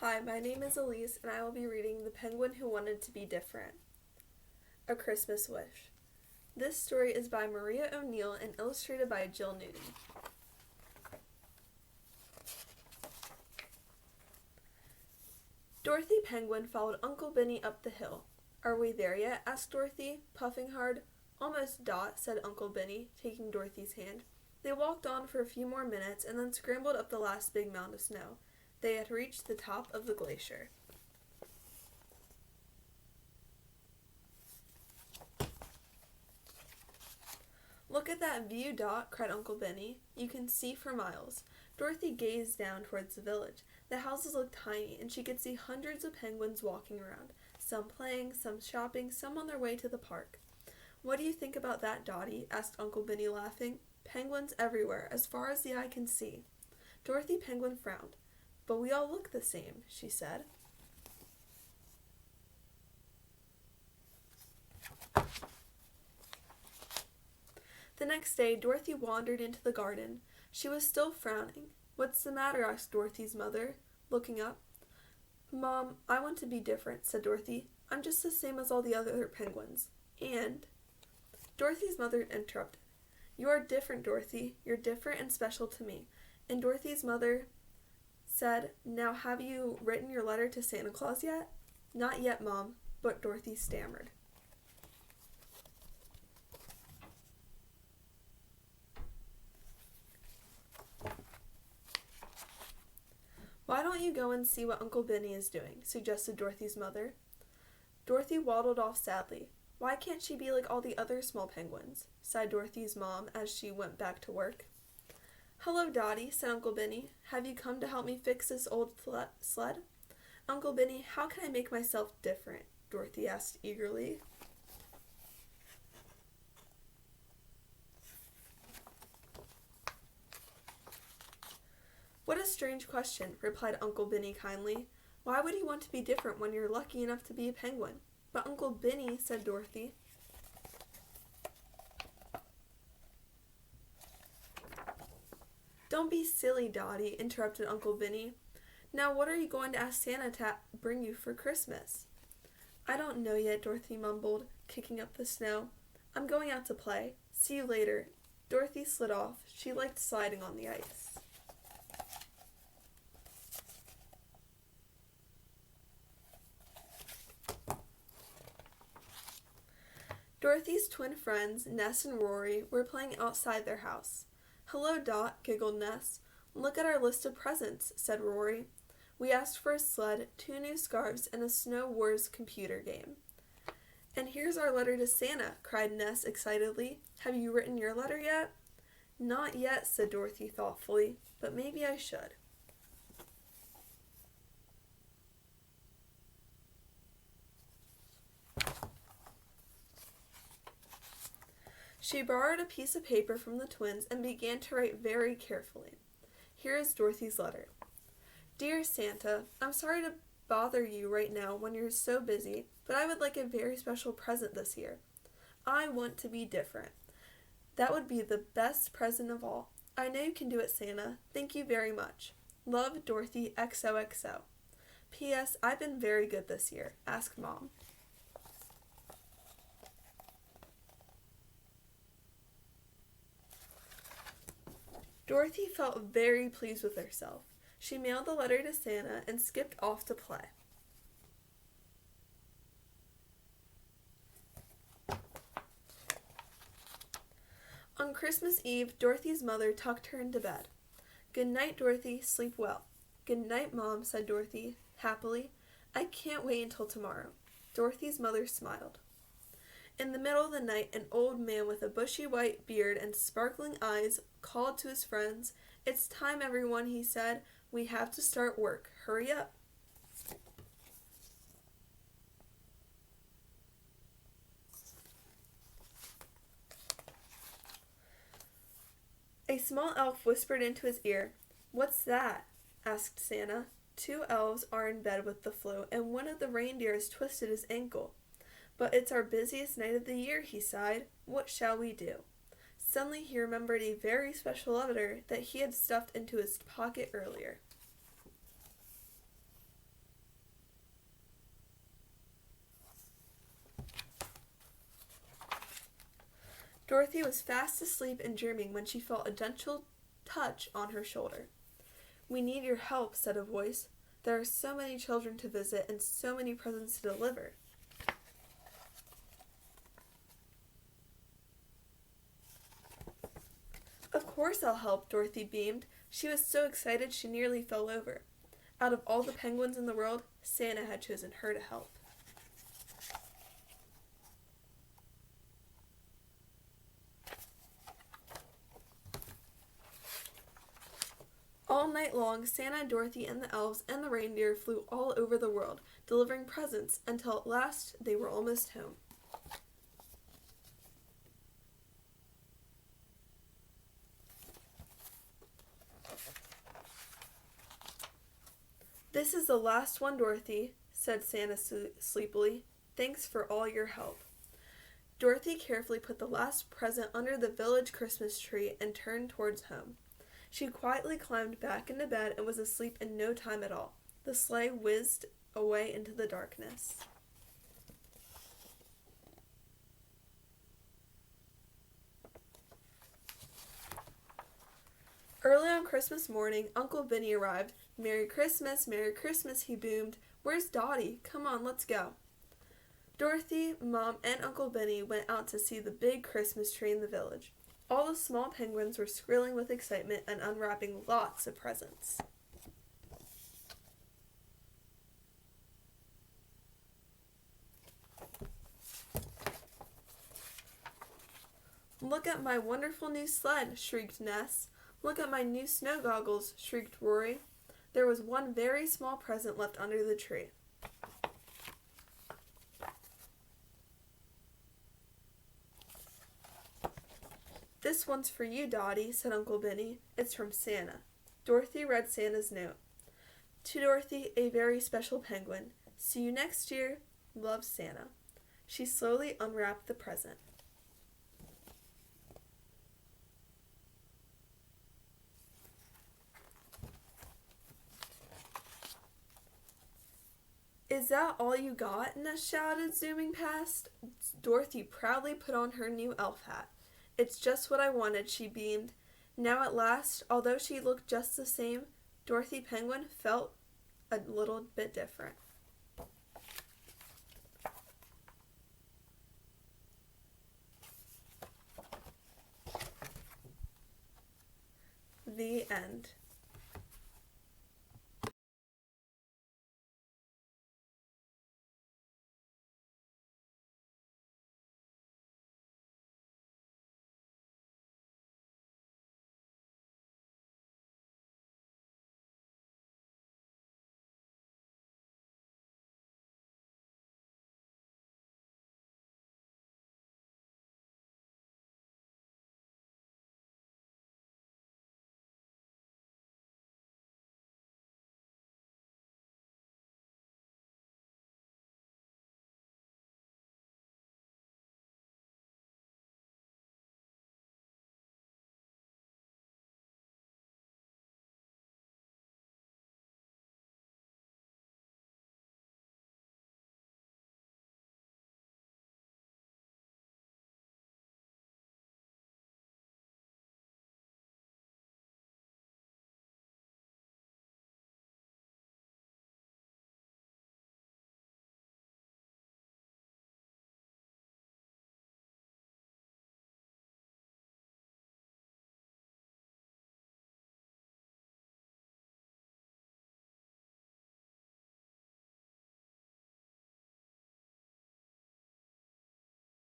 Hi, my name is Elise, and I will be reading The Penguin Who Wanted to Be Different. A Christmas Wish. This story is by Maria O'Neill and illustrated by Jill Newton. Dorothy Penguin followed Uncle Benny up the hill. "Are we there yet?" asked Dorothy, puffing hard. "Almost, Dot," said Uncle Benny, taking Dorothy's hand. They walked on for a few more minutes and then scrambled up the last big mound of snow. They had reached the top of the glacier. "Look at that view, Dot," cried Uncle Benny. "You can see for miles." Dorothy gazed down towards the village. The houses looked tiny, and she could see hundreds of penguins walking around, some playing, some shopping, some on their way to the park. "What do you think about that, Dottie?" asked Uncle Benny, laughing. "Penguins everywhere, as far as the eye can see." Dorothy Penguin frowned. "But we all look the same," she said. The next day, Dorothy wandered into the garden. She was still frowning. "What's the matter?" asked Dorothy's mother, looking up. "Mom, I want to be different," said Dorothy. "I'm just the same as all the other penguins. And—" Dorothy's mother interrupted. "You are different, Dorothy. You're different and special to me." And Dorothy's mother said, "Now, have you written your letter to Santa Claus yet?" "Not yet, Mom," but Dorothy stammered. "Why don't you go and see what Uncle Benny is doing?" suggested Dorothy's mother. Dorothy waddled off sadly. "Why can't she be like all the other small penguins?" sighed Dorothy's mom as she went back to work. "Hello, Dottie," said Uncle Benny. "Have you come to help me fix this old sled?" "Uncle Benny, how can I make myself different?" Dorothy asked eagerly. "What a strange question," replied Uncle Benny kindly. "Why would you want to be different when you're lucky enough to be a penguin?" "But Uncle Benny," said Dorothy. "Don't be silly, Dottie," interrupted Uncle Benny. "Now what are you going to ask Santa to bring you for Christmas?" "I don't know yet," Dorothy mumbled, kicking up the snow. "I'm going out to play. See you later." Dorothy slid off. She liked sliding on the ice. Dorothy's twin friends, Ness and Rory, were playing outside their house. "Hello, Dot," giggled Ness. "Look at our list of presents," said Rory. "We asked for a sled, 2 new scarves, and a Snow Wars computer game." "And here's our letter to Santa," cried Ness excitedly. "Have you written your letter yet?" "Not yet," said Dorothy thoughtfully, "but maybe I should." She borrowed a piece of paper from the twins and began to write very carefully. Here is Dorothy's letter. "Dear Santa, I'm sorry to bother you right now when you're so busy, but I would like a very special present this year. I want to be different. That would be the best present of all. I know you can do it, Santa. Thank you very much. Love, Dorothy XOXO. P.S. I've been very good this year. Ask Mom." Dorothy felt very pleased with herself. She mailed the letter to Santa and skipped off to play. On Christmas Eve, Dorothy's mother tucked her into bed. "Good night, Dorothy. Sleep well." "Good night, Mom," said Dorothy, happily. "I can't wait until tomorrow." Dorothy's mother smiled. In the middle of the night, an old man with a bushy white beard and sparkling eyes called to his friends. "It's time, everyone," he said. "We have to start work. Hurry up." A small elf whispered into his ear. "What's that?" asked Santa. "2 elves are in bed with the flu, and one of the reindeers twisted his ankle. But it's our busiest night of the year," he sighed. "What shall we do?" Suddenly he remembered a very special letter that he had stuffed into his pocket earlier. Dorothy was fast asleep and dreaming when she felt a gentle touch on her shoulder. "We need your help," said a voice. "There are so many children to visit and so many presents to deliver." "Of course I'll help," Dorothy beamed. She was so excited she nearly fell over. Out of all the penguins in the world, Santa had chosen her to help. All night long, Santa and Dorothy and the elves and the reindeer flew all over the world, delivering presents until at last they were almost home. "This is the last one, Dorothy," said Santa sleepily. "Thanks for all your help." Dorothy carefully put the last present under the village Christmas tree and turned towards home. She quietly climbed back into bed and was asleep in no time at all. The sleigh whizzed away into the darkness. Early on Christmas morning, Uncle Benny arrived. "Merry Christmas, Merry Christmas," he boomed. "Where's Dottie? Come on, let's go." Dorothy, Mom, and Uncle Benny went out to see the big Christmas tree in the village. All the small penguins were squealing with excitement and unwrapping lots of presents. "Look at my wonderful new sled," shrieked Ness. "Look at my new snow goggles," shrieked Rory. There was one very small present left under the tree. "This one's for you, Dottie," said Uncle Benny. "It's from Santa." Dorothy read Santa's note. "To Dorothy, a very special penguin. See you next year. Love, Santa." She slowly unwrapped the present. "Is that all you got?" Ness shouted, zooming past. Dorothy proudly put on her new elf hat. "It's just what I wanted," she beamed. Now at last, although she looked just the same, Dorothy Penguin felt a little bit different. The end.